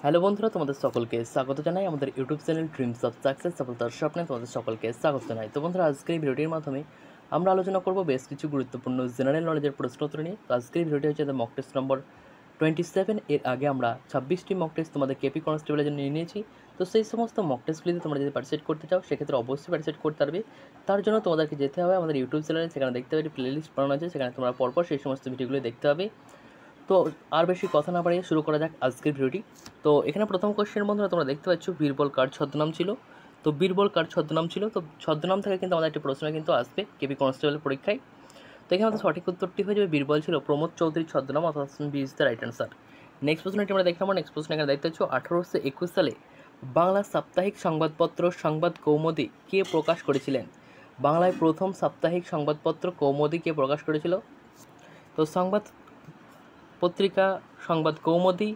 Hello বন্ধুরা, তোমাদের সকলকে স্বাগত জানাই আমাদের YouTube channel dreams of success সফলতার স্বপ্নে তোমাদের সকলকে স্বাগত জানাই। তো বন্ধুরা, আজকের এই ভিডিওটির মাধ্যমে আমরা আলোচনা করব বেশ কিছু গুরুত্বপূর্ণ জেনারেল নলেজের প্রশ্নোত্তর নিয়ে। তো আজকের এই ভিডিওটি হচ্ছে মক টেস্ট নম্বর 27। এর আগে আমরা 26টি মক টেস্ট তোমাদের কেপি কনস্টেবলের জন্য নিয়ে নিয়েছি। তো সেই সমস্ত মক টেস্টগুলিতে তোমরা যদি পার্টিসিপেট করতে চাও সেক্ষেত্রে অবশ্যই পার্টিসিপেট করতে পারবে। তার জন্য তোমাদেরকে যেতে হবে আমাদের ইউটিউব চ্যানেলে, সেখানে দেখতে পাবে প্লেলিস্ট বানানো আছে, সেখানে তোমরা পরপর সেই সমস্ত ভিডিওগুলি দেখতে হবে। তো আর বেশি কথা না বাড়িয়ে শুরু করা যাক আজকের ভিডিওটি। তো এখানে প্রথম কোশ্চেন বন্ধুরা তোমরা দেখতে পাচ্ছ বীরবল কার ছদ্মনাম ছিল। তো বীরবল কার ছদ্মনাম ছিল, তো ছদ্মনাম থেকে কিন্তু আমাদের একটি প্রশ্ন কিন্তু আসবে কেপি কনস্টেবল পরীক্ষায়। তো এখানে আমাদের সঠিক উত্তরটি হয়ে যাবে বীরবল ছিল প্রমোদ চৌধুরীর ছদ্মনাম, অর্থাৎ B is the right answer. Next প্রশ্নটি আমরা দেখলাম। নেক্সট প্রশ্ন এখানে দেখতে পাচ্ছ 1821 সালে বাংলা সাপ্তাহিক সংবাদপত্র সংবাদ কৌমুদী কে প্রকাশ করেছিলেন? বাংলায় প্রথম সাপ্তাহিক সংবাদপত্র কৌমুদী কে প্রকাশ করেছিল? তো সংবাদ পত্রিকা সংবাদ কৌমুদী,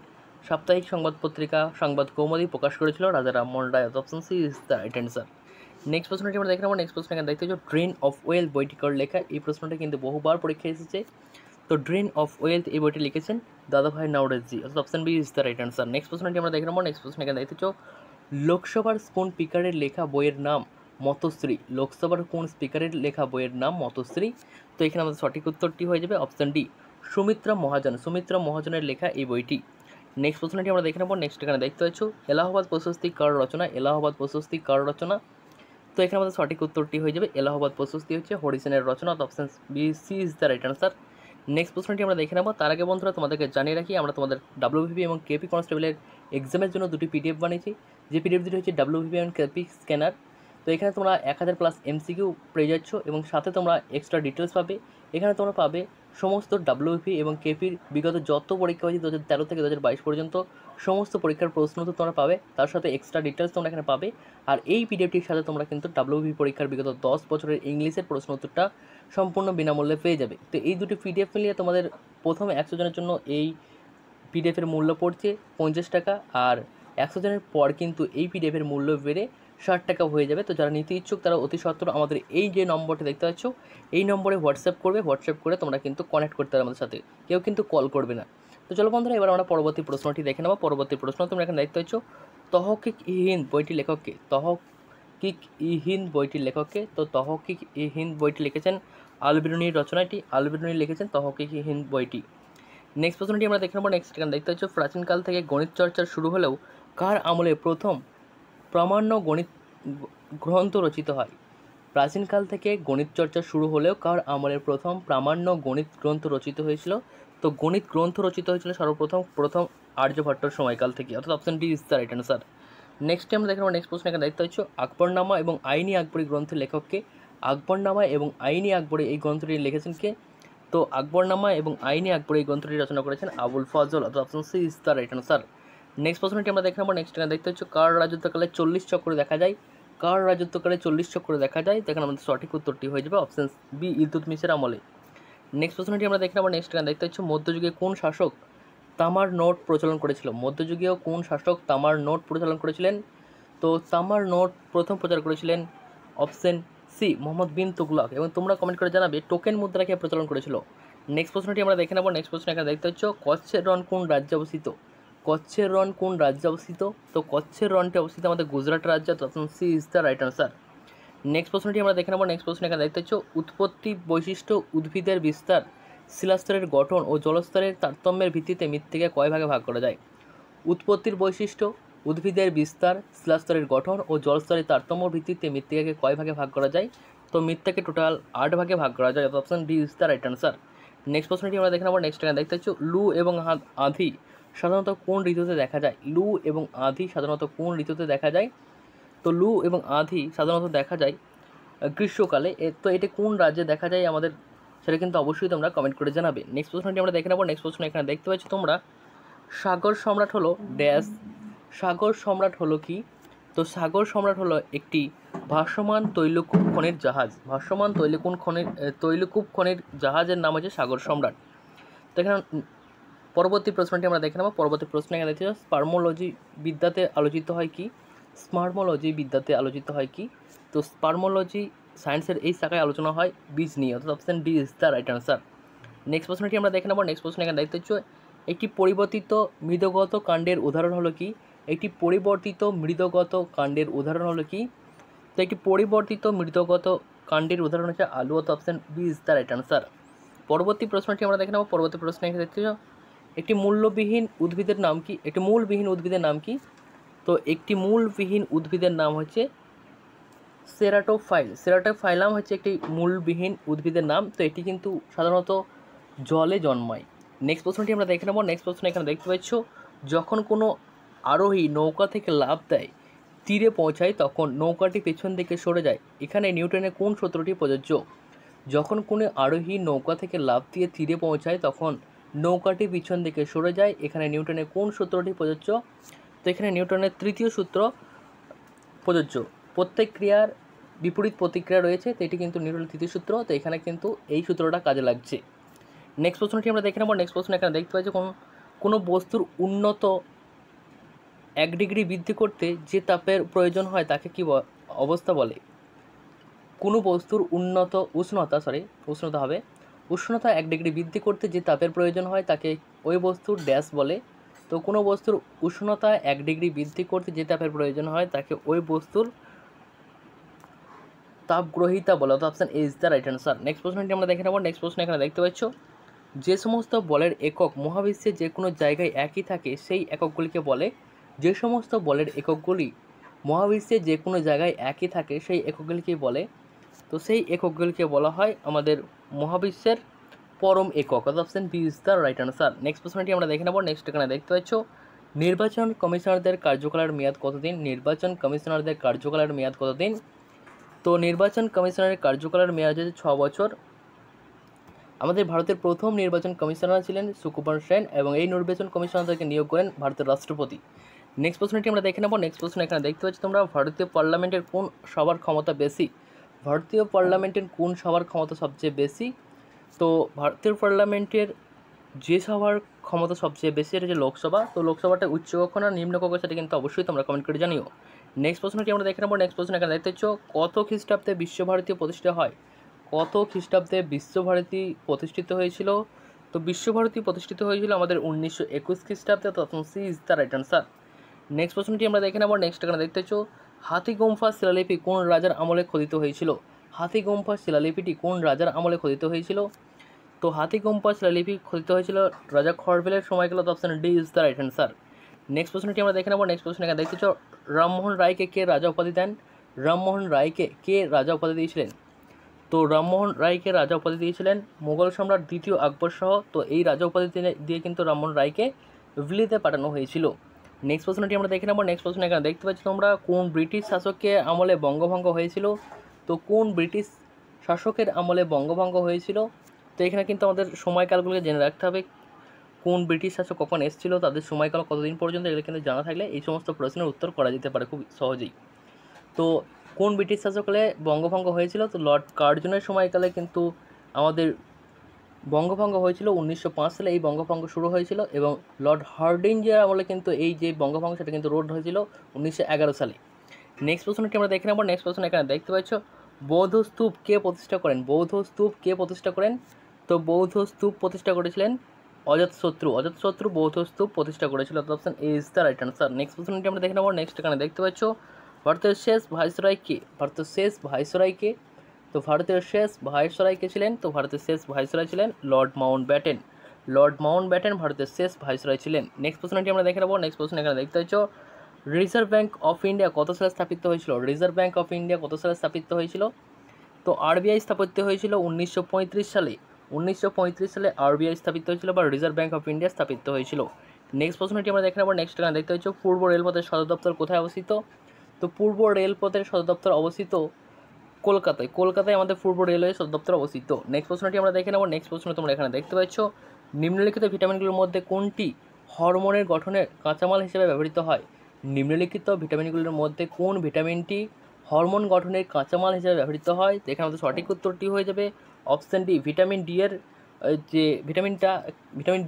সাপ্তাহিক সংবাদ পত্রিকা সংবাদ কৌমুদী প্রকাশ করেছিল Raja Rammohan Roy. Option C is the right answer. Next প্রশ্নটি আমরা দেখে নেব। নেক্সট প্রশ্ন এখানে দেখতে পাচ্ছ ড্রেন অফ ওয়েলথ বইটি কার লেখা? এই প্রশ্নটা কিন্তু বহুবার পরীক্ষায় এসেছে। তো ড্রেন অফ ওয়েলথ এই বইটি লিখেছেন দাদাভাই নাওরেজি, অর্থাৎ option B is the right answer. Next প্রশ্নটি আমরা দেখে নেব। নেক্সট প্রশ্ন এখানে দেখতে পাচ্ছ লোকসভার কোন স্পিকারের লেখা বইয়ের নাম মতশ্রী? লোকসভার কোন স্পিকারের লেখা বইয়ের নাম মতশ্রী? তো এখানে আমাদের সঠিক উত্তরটি হয়ে যাবে অপশন ডি, সুমিত্রা মহাজন। সুমিত্রা মহাজনের লেখা এই বইটি। নেক্সট প্রশ্নটি আমরা দেখে নেব। নেক্সট এখানে দেখতে পাচ্ছ এলাহাবাদ প্রশস্তি কার রচনা? এলাহাবাদ প্রশস্তি কার রচনা? তো এখানে আমাদের সঠিক উত্তরটি হয়ে যাবে এলাহাবাদ প্রশস্তি হচ্ছে হরিসেনের রচনা, option B C is the right answer. Next প্রশ্নটি আমরা দেখে নেব। তার আগে বন্ধুরা তোমাদেরকে জানিয়ে রাখি, আমরা তোমাদের ডাব্লিউভিপি এবং কেপি কনস্টেবলের এক্সামের জন্য দুটি পিডিএফ বানিয়েছি। যে পিডিএফ দুটি হচ্ছে ডাব্লিউভিপি এবং কেপি স্ক্যানার। তো এখানে তোমরা 1000+ এমসিকিউ পেয়ে যাচ্ছ এবং সাথে তোমরা এক্সট্রা ডিটেলস পাবে। এখানে তোমরা পাবে সমস্ত ডাব্লিউভিপি এবং কেপির বিগত যত পরীক্ষা হয়েছে 2013 থেকে 2022 পর্যন্ত সমস্ত পরীক্ষার প্রশ্ন তো তোমরা পাবে, তার সাথে এক্সট্রা ডিটেলস তোমরা এখানে পাবে। আর এই পিডিএফটির সাথে তোমরা কিন্তু ডাব্লিউভিপি পরীক্ষার বিগত 10 বছরের ইংলিশের প্রশ্ন উত্তরটা সম্পূর্ণ বিনামূল্যে পেয়ে যাবে। তো এই দুটি পিডিএফ মিলিয়ে তোমাদের প্রথম 100 জনের জন্য এই পিডিএফের মূল্য পড়ছে 50 টাকা, আর 100 জনের পর কিন্তু এই পিডিএফের মূল্য বেড়ে 60 টাকা হয়ে যাবে। তো যারা নিতে ইচ্ছুক তারা অতি সত্বর আমাদের এই যে নম্বরটি দেখতে পাচ্ছ এই নম্বরে হোয়াটসঅ্যাপ করবে। হোয়াটসঅ্যাপ করে তোমরা কিন্তু কানেক্ট করতে পারবে আমাদের সাথে, কেউ কিন্তু কল করবে না। তো চলো বন্ধুরা, এবার আমরা পরবর্তী প্রশ্নটি দেখে নেব। পরবর্তী প্রশ্ন তোমরা এখানে দেখতে পাচ্ছ তহকিক ই হিন্দ বইটির লেখককে? তহকিক ই হিন্দ বইটির লেখককে? তো তহকিক ই হিন্দ বইটি লিখেছেন আল-বিরুনির রচনাটি। আল-বিরুনি লিখেছেন তহকিক ই হিন্দ বইটি। নেক্সট প্রশ্নটি আমরা দেখে নেব। নেক্সট এখানে দেখতে পাচ্ছ প্রাচীনকাল থেকে গণিত চর্চার শুরু হলেও কার আমলে প্রথম প্রামাণ্য গণিত গ্রন্থ রচিত হয়? প্রাচীনকাল থেকে গণিত চর্চা শুরু হলেও কার আমলে প্রথম প্রামাণ্য গণিত গ্রন্থ রচিত হয়েছিল? তো গণিত গ্রন্থ রচিত হয়েছিল সর্বপ্রথম আর্যভট্টর সময়কাল থেকে, অর্থাৎ option D is the right answer. Next আমরা দেখে নেব। নেক্সট প্রশ্ন এখানে দেখতে পাচ্ছ আকবরনামা এবং আইনি আকবরী গ্রন্থের লেখককে? আকবরনামা এবং আইনি আকবরী এই গ্রন্থটি লিখেছেন কে? তো আকবরনামা এবং আইনি আকবরী এই গ্রন্থটি রচনা করেছেন আবুল ফজল, অর্থাৎ option C is the right answer. Next প্রশ্নটি আমরা দেখে নেব। নেক্সট এখানে দেখতে পাচ্ছ কার রাজত্বকালে 40 চক্র দেখা যায়? কার রাজত্বকালে 40 চক্র দেখা যায়? দেখেন আমাদের সঠিক উত্তরটি হয়ে যাবে অপশন বি, ইলতুৎমিশের আমলে। নেক্সট প্রশ্নটি আমরা দেখে নেব। নেক্সট এখানে দেখতে পাচ্ছ মধ্যযুগে কোন শাসক তামার নোট প্রচলন করেছিল? মধ্যযুগীয় কোন শাসক তামার নোট প্রচলন করেছিলেন? তো তামার নোট প্রথম প্রচার করেছিলেন অপশন সি, মোহাম্মদ বিন তুগলক। এবং তোমরা কমেন্ট করে জানাবে টোকেন মুদ্রা কে প্রচলন করেছিল। নেক্সট প্রশ্নটি আমরা দেখে নেব। নেক্সট প্রশ্ন এখানে দেখতে পাচ্ছ কচ্ছের রণ কোন রাজ্যে অবস্থিত? কচ্ছের রণ কোন রাজ্যে অবস্থিত? তো কচ্ছের রণটি অবস্থিত আমাদের গুজরাট রাজ্যে, option C is the right answer. Next প্রশ্নটি আমরা দেখে নেব। নেক্সট প্রশ্ন এখানে দেখতে পাচ্ছ উৎপত্তি বৈশিষ্ট্য উদ্ভিদের বিস্তার শিলাস্তরের গঠন ও জলস্তরের তারতম্যের ভিত্তিতে মৃত্তিকা কয় ভাগে ভাগ করা যায়? উৎপত্তির বৈশিষ্ট্য উদ্ভিদের বিস্তার শিলাস্তরের গঠন ও জলস্তরের তারতম্য ভিত্তিতে মৃত্তিকাকে কয় ভাগে ভাগ করা যায়? তো মৃত্তিকাকে টোটাল 8 ভাগে ভাগ করা যায়, option D is the right answer. Next প্রশ্নটি আমরা দেখে নেব। নেক্সট এখানে দেখতে পাচ্ছ লু এবং আঁধি সাধারণত কোন ঋতুতে দেখা যায়? লু এবং আঁধি সাধারণত কোন ঋতুতে দেখা যায়? তো লু এবং আঁধি সাধারণত দেখা যায় গ্রীষ্মকালে। তো এটা কোন রাজ্যে দেখা যায় আমাদের সেটা কিন্তু অবশ্যই তোমরা কমেন্ট করে জানাবে। নেক্সট প্রশ্নটি আমরা দেখে নেব। নেক্সট প্রশ্ন এখানে দেখতে পাচ্ছ তোমরা সাগর সম্রাট হলো ড্যাশ। সাগর সম্রাট হলো কি? তো সাগর সম্রাট হলো একটি ভাসমান তৈলকূপ খনির জাহাজ। ভাসমান তৈলকূপ খনির জাহাজের নাম হচ্ছে সাগর সম্রাট। তো এখানে পরবর্তী প্রশ্নটি আমরা দেখে নেব। পরবর্তী প্রশ্ন এখানে দেখতে স্পার্মোলজি বিদ্যাতে আলোচিত হয় কি? স্পার্মোলজি বিদ্যাতে আলোচিত হয় কি? তো স্পার্মোলজি সায়েন্সের এই শাখায় আলোচনা হয় বীজ নিয়ে, অর্থাৎ option D is the right answer. Next প্রশ্নটি আমরা দেখে নেব। নেক্সট প্রশ্ন এখানে দেখতে পাচ্ছ একটি পরিবর্তিত মৃদগত কাণ্ডের উদাহরণ হলো কি? একটি পরিবর্তিত মৃদগত কাণ্ডের উদাহরণ হলো কি? তো একটি পরিবর্তিত মৃদগত কাণ্ডের উদাহরণ হচ্ছে আলু, অর্থাৎ option B is the right answer. পরবর্তী প্রশ্নটি আমরা দেখে নেব। পরবর্তী প্রশ্ন এখানে দেখতে পাচ্ছ, একটি মূল্যবিহীন উদ্ভিদের নাম কি? একটি মূলবিহীন উদ্ভিদের নাম কি? তো একটি মূলবিহীন উদ্ভিদের নাম হচ্ছে সেরাটোফাইল। সেরাটোফাইলাম হচ্ছে একটি মূলবিহীন উদ্ভিদের নাম। তো এটি কিন্তু সাধারণত জলে জন্মায়। নেক্সট প্রশ্নটি আমরা দেখে নেব। নেক্সট প্রশ্ন এখানে দেখতে পাচ্ছ, যখন কোনো আরোহী নৌকা থেকে লাফ দেয়, তীরে পৌঁছায়, তখন নৌকাটি পেছন দিকে সরে যায়। এখানে নিউটনের কোন সূত্রটি প্রযোজ্য? যখন কোনো আরোহী নৌকা থেকে লাফ দিয়ে তীরে পৌঁছায়, তখন নৌকাটি পিছন দিকে সরে যায়। এখানে নিউটনের কোন সূত্রটি প্রযোজ্য? তো এখানে নিউটনের তৃতীয় সূত্র প্রযোজ্য। প্রত্যেক ক্রিয়ার বিপরীত প্রতিক্রিয়া রয়েছে, তো এটি কিন্তু নিউটনের তৃতীয় সূত্র। তো এখানে কিন্তু এই সূত্রটা কাজে লাগছে। নেক্সট প্রশ্নটি আমরা দেখে নেব। নেক্সট প্রশ্ন এখানে দেখতে পাচ্ছি, কোনো বস্তুর উন্নত 1 ডিগ্রি বৃদ্ধি করতে যে তাপের প্রয়োজন হয় তাকে কি অবস্থা বলে? কোনো বস্তুর উষ্ণতা 1 ডিগ্রি বৃদ্ধি করতে যে তাপের প্রয়োজন হয় তাকে ওই বস্তুর ড্যাশ বলে। তো কোনো বস্তুর উষ্ণতা 1 ডিগ্রি বৃদ্ধি করতে যে তাপের প্রয়োজন হয় তাকে ওই বস্তুর তাপগ্রহিতা বলে। তো option A is the right answer. Next প্রশ্নটি আমরা দেখে নেব। নেক্সট প্রশ্ন এখানে দেখতে পাচ্ছ, যে সমস্ত বলের একক মহাবিশ্বের যে কোনো জায়গায় একই থাকে সেই এককগুলিকে বলে? যে সমস্ত বলের এককগুলি মহাবিশ্বের যে কোনো জায়গায় একই থাকে সেই এককগুলিকে বলে? তো সেই এককগুলিকে বলা হয় আমাদের মহাবিশ্বের পরম একক। Option B is the right answer. Next প্রশ্নটি আমরা দেখে নেব। নেক্সট এখানে দেখতে পাচ্ছ, নির্বাচন কমিশনারদের কার্যকালের মেয়াদ কতদিন? নির্বাচন কমিশনারদের কার্যকালের মেয়াদ কতদিন? তো নির্বাচন কমিশনারের কার্যকালের মেয়াদ হচ্ছে 6 বছর। আমাদের ভারতের প্রথম নির্বাচন কমিশনার ছিলেন সুকুমার সেন এবং এই নির্বাচন কমিশনারদেরকে নিয়োগ করেন ভারতের রাষ্ট্রপতি। নেক্সট প্রশ্নটি আমরা দেখে নেব। নেক্সট প্রশ্ন এখানে দেখতে পাচ্ছি তোমরা, ভারতীয় পার্লামেন্টের কোন সভার ক্ষমতা বেশি? ভারতীয় পার্লামেন্টের কোন সভার ক্ষমতা সবচেয়ে বেশি? তো ভারতীয় পার্লামেন্টের যে সভার ক্ষমতা সবচেয়ে বেশি এটা হচ্ছে লোকসভা। তো লোকসভাটা উচ্চকক্ষ না নিম্নকক্ষ সেটা কিন্তু অবশ্যই তোমরা কমেন্ট করে জানিও। নেক্সট প্রশ্নটি আমরা দেখে নেব। নেক্সট প্রশ্ন এখানে দেখতে পাচ্ছ, কত খ্রিস্টাব্দে বিশ্বভারতী প্রতিষ্ঠা হয়? কত খ্রিস্টাব্দে বিশ্বভারতী প্রতিষ্ঠিত হয়েছিল? তো বিশ্বভারতী প্রতিষ্ঠিত হয়েছিল আমাদের 1921 খ্রিস্টাব্দে। তখন C is the right answer. Next প্রশ্নটি আমরা দেখে নেব। নেক্সট এখানে দেখতে পাচ্ছ, হাতিগুম্ফা শিলালিপি কোন রাজার আমলে খোদিত হয়েছিল? হাতিগুম্ফা শিলালিপিটি কোন রাজার আমলে খোদিত হয়েছিল? তো হাতিগুম্ফা শিলালিপি খোদিত হয়েছিল রাজা খরবেলের সময়কালে। তো option D is the right answer. Next প্রশ্নটি আমরা দেখে নেব। নেক্সট প্রশ্ন এখানে দেখতেছ, রামমোহন রায়কে কে রাজা উপাধি দেন? রামমোহন রায়কে কে রাজা উপাধি দিয়েছিলেন? তো রামমোহন রায়কে রাজা উপাধি দিয়েছিলেন মুঘল সম্রাট দ্বিতীয় আকবর সহ। তো এই রাজা উপাধি দিয়ে কিন্তু রামমোহন রায়কে দিল্লিতে পাঠানো হয়েছিল। নেক্সট প্রশ্নটি আমরা দেখে নেব। নেক্সট প্রশ্ন এখানে দেখতে পাচ্ছি তোমরা, কোন ব্রিটিশ শাসকের আমলে বঙ্গভঙ্গ হয়েছিল? তো কোন ব্রিটিশ শাসকের আমলে বঙ্গভঙ্গ হয়েছিল? তো এখানে কিন্তু আমাদের সময়কালগুলোকে জেনে রাখতে হবে, কোন ব্রিটিশ শাসক কখন এসেছিল, তাদের সময়কাল কতদিন পর্যন্ত, এগুলো কিন্তু জানা থাকলে এই সমস্ত প্রশ্নের উত্তর করা যেতে পারে খুব সহজেই। তো কোন ব্রিটিশ শাসককালে বঙ্গভঙ্গ হয়েছিল? তো লর্ড কার্জনের সময়কালে কিন্তু আমাদের বঙ্গভঙ্গ হয়েছিল 1905 সালে। এই বঙ্গভঙ্গ শুরু হয়েছিল এবং লর্ড হার্ডিঞ্জের আমলে কিন্তু এই যে বঙ্গভঙ্গ সেটা কিন্তু রোধ হয়েছিল 1911 সালে। নেক্সট প্রশ্নটি আমরা দেখে নেব। নেক্সট প্রশ্ন এখানে দেখতে পাচ্ছ, বৌদ্ধ স্তূপ কে প্রতিষ্ঠা করেন? বৌদ্ধ স্তূপ কে প্রতিষ্ঠা করেন? তো বৌদ্ধ স্তূপ প্রতিষ্ঠা করেছিলেন অজাতশত্রু। অজাতশত্রু বৌদ্ধ স্তূপ প্রতিষ্ঠা করেছিল। Option A is the right answer. Next প্রশ্নটি আমরা দেখে নেব। নেক্সট এখানে দেখতে পাচ্ছ, ভারতের শেষ ভাইসরয় কে? ভারতের শেষ ভাইসরয় কে? তো ভারতের শেষ ভাইসরয় কে ছিলেন? তো ভারতের শেষ ভাইসরয় ছিলেন লর্ড মাউন্টব্যাটেন। লর্ড মাউন্টব্যাটেন ভারতের শেষ ভাইসরয় ছিলেন। নেক্সট প্রশ্নটি আমরা দেখে নেব। নেক্সট প্রশ্ন এখানে দেখতে পাচ্ছ, রিজার্ভ ব্যাঙ্ক অফ ইন্ডিয়া কত সালে স্থাপিত হয়েছিল? রিজার্ভ ব্যাঙ্ক অফ ইন্ডিয়া কত সালে স্থাপিত হয়েছিল? তো আরবিআই স্থাপিত হয়েছিল 1935 সালে। 1935 সালে আরবিআই স্থাপিত হয়েছিল বা রিজার্ভ ব্যাঙ্ক অফ ইন্ডিয়া স্থাপিত হয়েছিল। নেক্সট প্রশ্নটি আমরা দেখে নেব। নেক্সট এখানে দেখতে পাচ্ছ, পূর্ব রেলপথের সদর দপ্তর কোথায় অবস্থিত? তো পূর্ব রেলপথের সদর দপ্তর অবস্থিত কলকাতায়। কলকাতায় আমাদের পূর্ব রেলওয়ে সদর দপ্তর অবস্থিত। নেক্সট প্রশ্নটি আমরা দেখে নেব। নেক্সট প্রশ্ন তোমরা এখানে দেখতে পাচ্ছ, নিম্নলিখিত ভিটামিনগুলোর মধ্যে কোনটি হরমোনের গঠনের কাঁচামাল হিসেবে ব্যবহৃত হয়? নিম্নলিখিত ভিটামিনগুলোর মধ্যে কোন ভিটামিনটি হরমোন গঠনের কাঁচামাল হিসেবে ব্যবহৃত হয়? তো এখানে আমাদের সঠিক উত্তরটি হয়ে যাবে অপশান ডি, ভিটামিন ডি এর যে ভিটামিন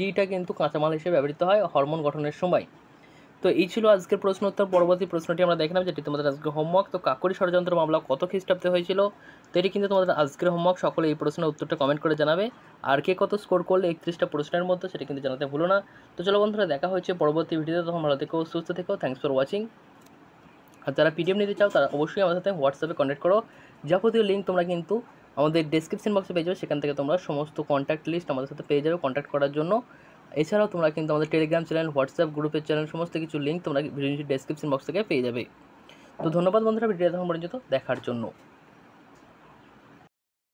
ডিটা কিন্তু কাঁচামাল হিসেবে ব্যবহৃত হয় হরমোন গঠনের সময়। তো এই ছিল আজকের প্রশ্ন উত্তর। পরবর্তী প্রশ্নটি আমরা দেখে নেব, যেটি তোমাদের আজকে হোমওয়ার্ক। তো কাকরি ষড়যন্ত্র মামলা কত খ্রিস্টাব্দে হয়েছিল? তো এটি কিন্তু তোমাদের আজকের হোমওয়ার্ক। সকলে এই প্রশ্নের উত্তরটা কমেন্ট করে জানাবে। আর কে কত স্কোর করলে 31টা প্রশ্নের মধ্যে, সেটা কিন্তু জানাতে ভুলো না। তো চলো বন্ধুরা, দেখা হচ্ছে পরবর্তী ভিডিওতে। তখন ভালো থেকো, সুস্থ থেকো। Thanks for watching. আর যারা পিডিএফ নিতে চাও তারা অবশ্যই আমাদের সাথে হোয়াটসঅ্যাপে কন্ট্যাক্ট করো। যাবতীয় লিঙ্ক তোমরা কিন্তু আমাদের ডেসক্রিপশন বক্সে পেয়ে যাবে, সেখান থেকে তোমরা সমস্ত কন্ট্যাক্ট লিস্ট আমাদের সাথে পেয়ে যাবে কন্ট্যাক্ট করার জন্য। এছাড়াও তোমরা কিন্তু আমাদের টেলিগ্রাম চ্যানেল, হোয়াটসঅ্যাপ গ্রুপের চ্যানেল, সমস্ত কিছু লিঙ্ক তোমরা ভিডিওটির ডেসক্রিপশন বক্স থেকে পেয়ে যাবে। তো ধন্যবাদ বন্ধুরা, ভিডিও এখন পর্যন্ত দেখার জন্য।